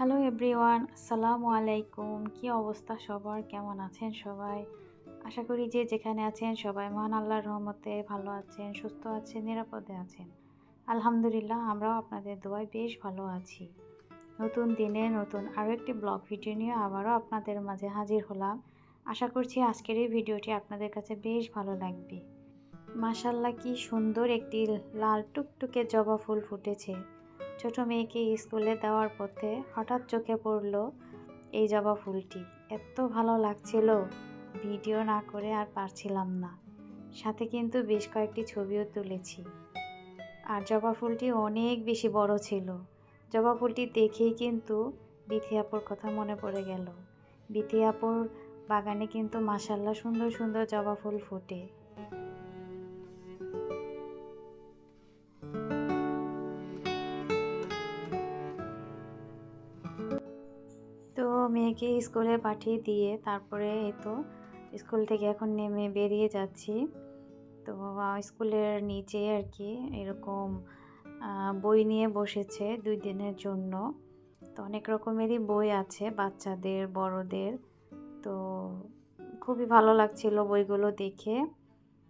Hello everyone, আসসালামু আলাইকুম। কি অবস্থা সবার? কেমন আছেন সবাই? আশা করি যে যেখানে আছেন সবাই মহান আল্লাহর রহমতে ভালো আছেন, সুস্থ আছেন, নিরাপদে আছেন। আলহামদুলিল্লাহ, আমরাও আপনাদের দোয়ায় বেশ ভালো আছি। নতুন দিনে নতুন আরও একটি ব্লগ ভিডিও নিয়ে আবারও আপনাদের মাঝে হাজির হলাম। আশা করছি আজকের এই ভিডিওটি আপনাদের কাছে বেশ ভালো লাগবে। মাশাআল্লাহ, কি সুন্দর একটি লাল টুকটুকে জবা ফুল ফুটেছে। ছোট মেয়েকে স্কুলে দেওয়ার পথে হঠাৎ চোখে পড়ল এই জবা ফুলটি। এত ভালো লাগছিল, ভিডিও না করে আর পারছিলাম না। সাথে কিন্তু বেশ কয়েকটি ছবিও তুলেছি। আর জবা ফুলটি অনেক বেশি বড় ছিল। জবা ফুলটি দেখেই কিন্তু বিথি আপুর কথা মনে পড়ে গেল। বিথি আপুর বাগানে কিন্তু মাশাআল্লাহ সুন্দর সুন্দর জবা ফুল ফোটে। তো মেয়েকে স্কুলে পাঠিয়ে দিয়ে তারপরে এই তো স্কুল থেকে এখন নেমে বেরিয়ে যাচ্ছি। তো স্কুলের নিচে আর কি এরকম বই নিয়ে বসেছে 2 দিনের জন্য। তো অনেক রকমেরই বই আছে, বাচ্চাদের, বড়দের। তো খুবই ভালো লাগছিল বইগুলো দেখে।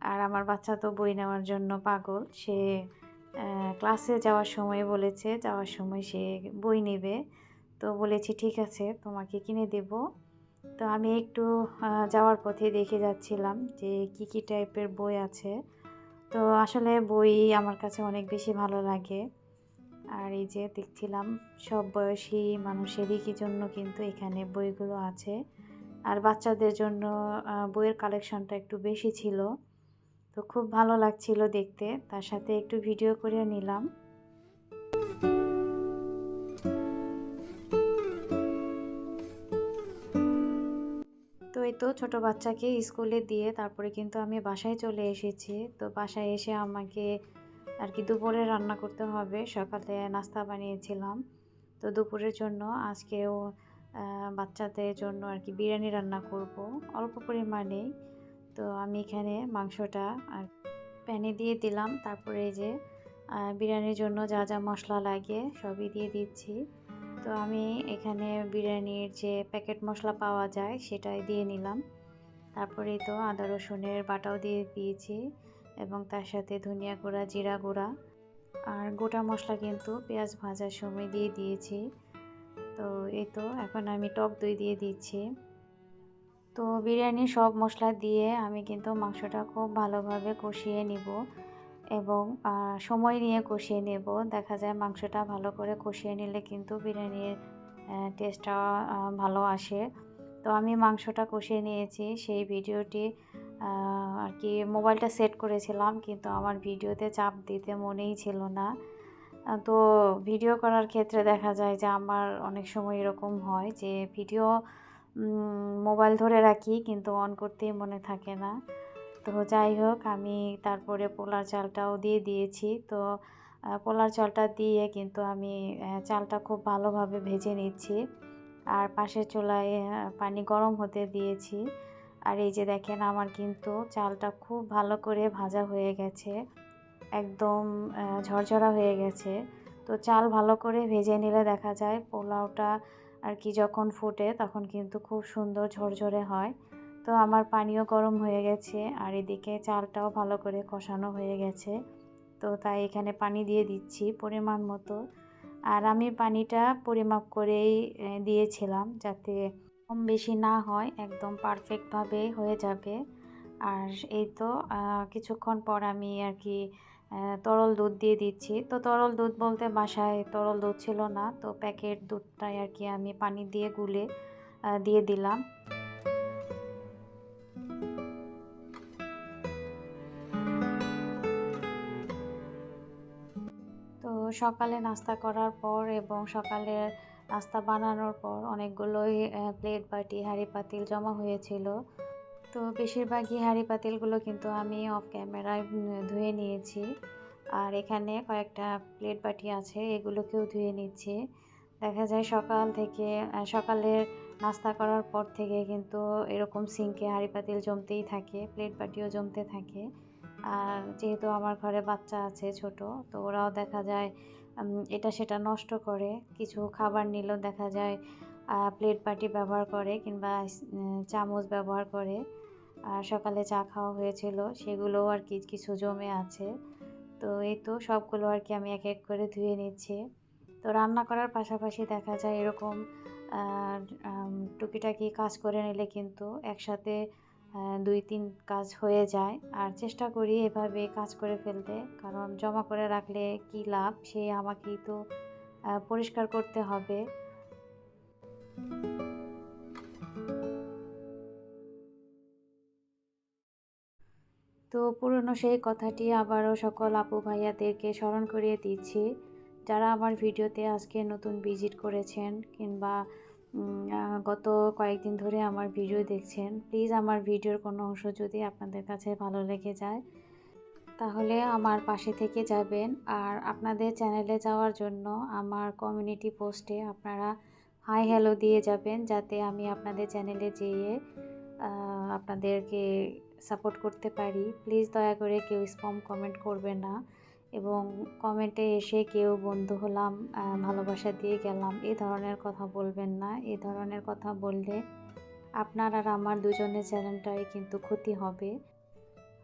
আর আমার বাচ্চা তো বই নেওয়ার জন্য পাগল। সে ক্লাসে যাওয়ার সময় বলেছে যাওয়ার সময় সে বই নেবে। তো বলেছি ঠিক আছে, তোমাকে কিনে দেব। তো আমি একটু যাওয়ার পথে দেখে যাচ্ছিলাম যে কি টাইপের বই আছে। তো আসলে বই আমার কাছে অনেক বেশি ভালো লাগে। আর এই যে দেখছিলাম সব বয়সী মানুষেরই কি জন্য কিন্তু এখানে বইগুলো আছে। আর বাচ্চাদের জন্য বইয়ের কালেকশনটা একটু বেশি ছিল। তো খুব ভালো লাগছিল দেখতে, তার সাথে একটু ভিডিও করে নিলাম। তো এই তো ছোটো বাচ্চাকে স্কুলে দিয়ে তারপরে কিন্তু আমি বাসায় চলে এসেছি। তো বাসায় এসে আমাকে আর কি দুপুরে রান্না করতে হবে। সকালে নাস্তা বানিয়েছিলাম, তো দুপুরের জন্য আজকেও বাচ্চাদের জন্য আর কি বিরিয়ানি রান্না করব অল্প পরিমাণেই। তো আমি এখানে মাংসটা আর প্যানে দিয়ে দিলাম। তারপরে এই যে বিরিয়ানির জন্য যা যা মশলা লাগে সবই দিয়ে দিচ্ছি। তো আমি এখানে বিরিয়ানির যে প্যাকেট মশলা পাওয়া যায় সেটাই দিয়ে নিলাম। তারপরেই তো আদা রসুনের বাটাও দিয়ে দিয়েছি এবং তার সাথে ধনিয়া গুঁড়া, জিরা গুঁড়া আর গোটা মশলা কিন্তু পেঁয়াজ ভাজার সময় দিয়ে দিয়েছি। তো এই তো এখন আমি টক দই দিয়ে দিচ্ছি। তো বিরিয়ানির সব মশলা দিয়ে আমি কিন্তু মাংসটা খুব ভালোভাবে কষিয়ে নিব এবং সময় নিয়ে কষিয়ে নেব। দেখা যায় মাংসটা ভালো করে কষিয়ে নিলে কিন্তু বিরিয়ানির টেস্টটা ভালো আসে। তো আমি মাংসটা কষিয়ে নিয়েছি, সেই ভিডিওটি আর কি মোবাইলটা সেট করেছিলাম, কিন্তু আমার ভিডিওতে চাপ দিতে মনেই ছিল না। তো ভিডিও করার ক্ষেত্রে দেখা যায় যে আমার অনেক সময় এরকম হয় যে ভিডিও মোবাইল ধরে রাখি কিন্তু অন করতেই মনে থাকে না। তো যাই হোক, আমি তারপরে পোলার চালটাও দিয়ে দিয়েছি। তো পোলার চালটা দিয়ে কিন্তু আমি চালটা খুব ভালোভাবে ভেজে নিচ্ছি। আর পাশের চুলায় পানি গরম হতে দিয়েছি। আর এই যে দেখেন আমার কিন্তু চালটা খুব ভালো করে ভাজা হয়ে গেছে, একদম ঝরঝরা হয়ে গেছে। তো চাল ভালো করে ভেজে নিলে দেখা যায় পোলাওটা আর কি যখন ফোটে তখন কিন্তু খুব সুন্দর ঝরঝরে হয়। তো আমার পানিও গরম হয়ে গেছে আর এদিকে চালটাও ভালো করে কষানো হয়ে গেছে। তো তাই এখানে পানি দিয়ে দিচ্ছি পরিমাণ মতো। আর আমি পানিটা পরিমাপ করেই দিয়েছিলাম যাতে কম বেশি না হয়, একদম পারফেক্টভাবে হয়ে যাবে। আর এই তো কিছুক্ষণ পর আমি আর কি তরল দুধ দিয়ে দিচ্ছি। তো তরল দুধ বলতে বাসায় তরল দুধ ছিল না, তো প্যাকেট দুধটাই আর কি আমি পানি দিয়ে গুলে দিয়ে দিলাম। তো সকালে নাস্তা করার পর এবং সকালের নাস্তা বানানোর পর অনেকগুলোই প্লেট বাটি হাঁড়ি পাতিল জমা হয়েছিল। তো বেশিরভাগই হাঁড়ি পাতিলগুলো কিন্তু আমি অফ ক্যামেরায় ধুয়ে নিয়েছি। আর এখানে কয়েকটা প্লেট বাটি আছে, এগুলোকেও ধুয়ে নিচ্ছি। দেখা যায় সকাল থেকে সকালের নাস্তা করার পর থেকে কিন্তু এরকম সিঙ্কে হাঁড়ি পাতিল জমতেই থাকে, প্লেট বাটিও জমতে থাকে। আর যেহেতু আমার ঘরে বাচ্চা আছে ছোট, তো ওরাও দেখা যায় এটা সেটা নষ্ট করে। কিছু খাবার নিলেও দেখা যায় প্লেট বাটি ব্যবহার করে কিংবা চামচ ব্যবহার করে। আর সকালে চা খাওয়া হয়েছিল, সেগুলোও আর কি কিছু জমে আছে। তো এই তো সবগুলো আর কি আমি এক এক করে ধুয়ে নিচ্ছি। তো রান্না করার পাশাপাশি দেখা যায় এরকম আ টুকিটাকি কাজ করে নিলে কিন্তু একসাথে ২-৩ কাজ হয়ে যায়। আর চেষ্টা করি এভাবে কাজ করে ফেলতে। কারণ জমা করে রাখলে কি লাভ? সে আমাকেই তো পরিষ্কার করতে হবে। তো পুরনো সেই কথাটি আবারও সকল আপু ভাইয়াদেরকে স্মরণ করিয়ে দিচ্ছি। যারা আমার ভিডিওতে আজকে নতুন ভিজিট করেছেন কিংবা গত কয়েকদিন ধরে আমার ভিডিও দেখছেন, প্লিজ আমার ভিডিওর কোনো অংশ যদি আপনাদের কাছে ভালো লেগে যায়, তাহলে আমার পাশে থেকে যাবেন। আর আপনাদের চ্যানেলে যাওয়ার জন্য আমার কমিউনিটি পোস্টে আপনারা হাই হ্যালো দিয়ে যাবেন, যাতে আমি আপনাদের চ্যানেলে যেয়ে আপনাদেরকে সাপোর্ট করতে পারি। প্লিজ দয়া করে কেউ স্প্যাম কমেন্ট করবেন না এবং কমেন্টে এসে কেউ বন্ধু হলাম, ভালোবাসা দিয়ে গেলাম, এ ধরনের কথা বলবেন না। এ ধরনের কথা বললে আপনার আর আমার দুজনের চ্যানেলটারই কিন্তু ক্ষতি হবে।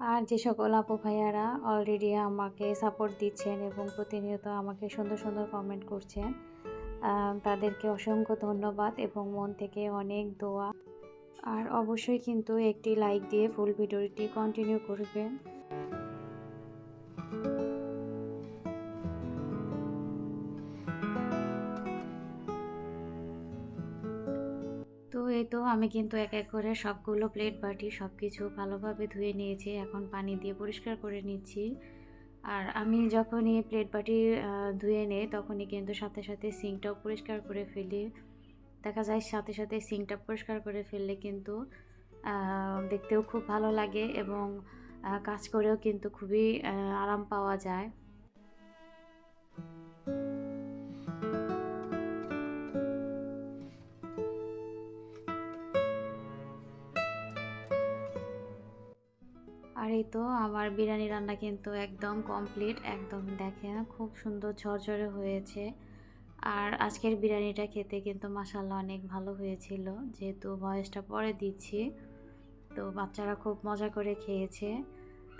আর যে সকল আপু ভাইয়ারা অলরেডি আমাকে সাপোর্ট দিচ্ছেন এবং প্রতিনিয়ত আমাকে সুন্দর সুন্দর কমেন্ট করছেন, তাদেরকে অসংখ্য ধন্যবাদ এবং মন থেকে অনেক দোয়া। আর অবশ্যই কিন্তু একটি লাইক দিয়ে ফুল ভিডিওটি কন্টিনিউ করবেন। তো এই তো আমি কিন্তু এক এক করে সবগুলো প্লেট বাটি সব কিছু ভালোভাবে ধুয়ে নিয়েছি। এখন পানি দিয়ে পরিষ্কার করে নিচ্ছি। আর আমি যখনই প্লেট বাটি ধুয়ে নেই, তখনই কিন্তু সাথে সাথে সিঙ্কটাও পরিষ্কার করে ফেলি। দেখা যায় সাথে সাথে সিঙ্কটা পরিষ্কার করে ফেললে কিন্তু দেখতেও খুব ভালো লাগে এবং কাজ করেও কিন্তু খুবই আরাম পাওয়া যায়। আর এই তো আমার বিরিয়ানি রান্না কিন্তু একদম কমপ্লিট। একদম দেখেন খুব সুন্দর ঝরঝরে হয়েছে। আর আজকের বিরিয়ানিটা খেতে কিন্তু মাশাআল্লাহ অনেক ভালো হয়েছিল। যেহেতু ভয়েসটা পরে দিচ্ছি, তো বাচ্চারা খুব মজা করে খেয়েছে।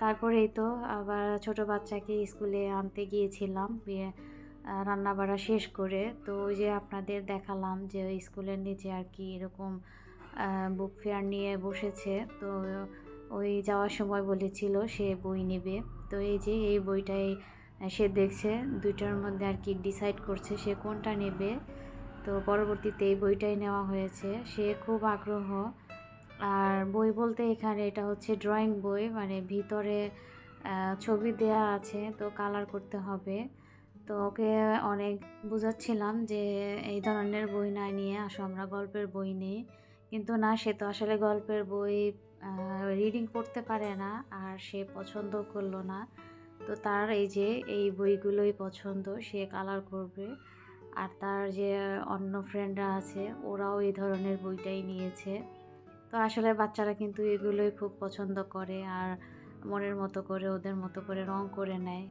তারপরে এই তো আবার ছোট বাচ্চাকে স্কুলে আনতে গিয়েছিলাম রান্নাবাড়া শেষ করে। তো ওই যে আপনাদের দেখালাম যে ওই স্কুলের নিচে আর কি এরকম বুক ফেয়ার নিয়ে বসেছে। তো ওই যাওয়ার সময় বলেছিল সে বই নেবে। তো এই যে এই বইটাই সে দেখছে, ২ টার মধ্যে আর কি ডিসাইড করছে সে কোনটা নেবে। তো পরবর্তীতে এই বইটাই নেওয়া হয়েছে। সে খুব আগ্রহ। আর বই বলতে এখানে এটা হচ্ছে ড্রয়িং বই, মানে ভিতরে ছবি দেয়া আছে, তো কালার করতে হবে। তো ওকে অনেক বুঝাচ্ছিলাম যে এই ধরনের বই না নিয়ে আসো, আমরা গল্পের বই নেই। কিন্তু না, সে তো আসলে গল্পের বই রিডিং পড়তে পারে না, আর সে পছন্দ করলো না। তো তার এই যে এই বইগুলোই পছন্দ, সে কালার করবে। আর তার যে অন্য ফ্রেন্ডরা আছে ওরাও এই ধরনের বইটাই নিয়েছে। তো আসলে বাচ্চারা কিন্তু এগুলোই খুব পছন্দ করে আর মনের মতো করে ওদের মতো করে রং করে নেয়।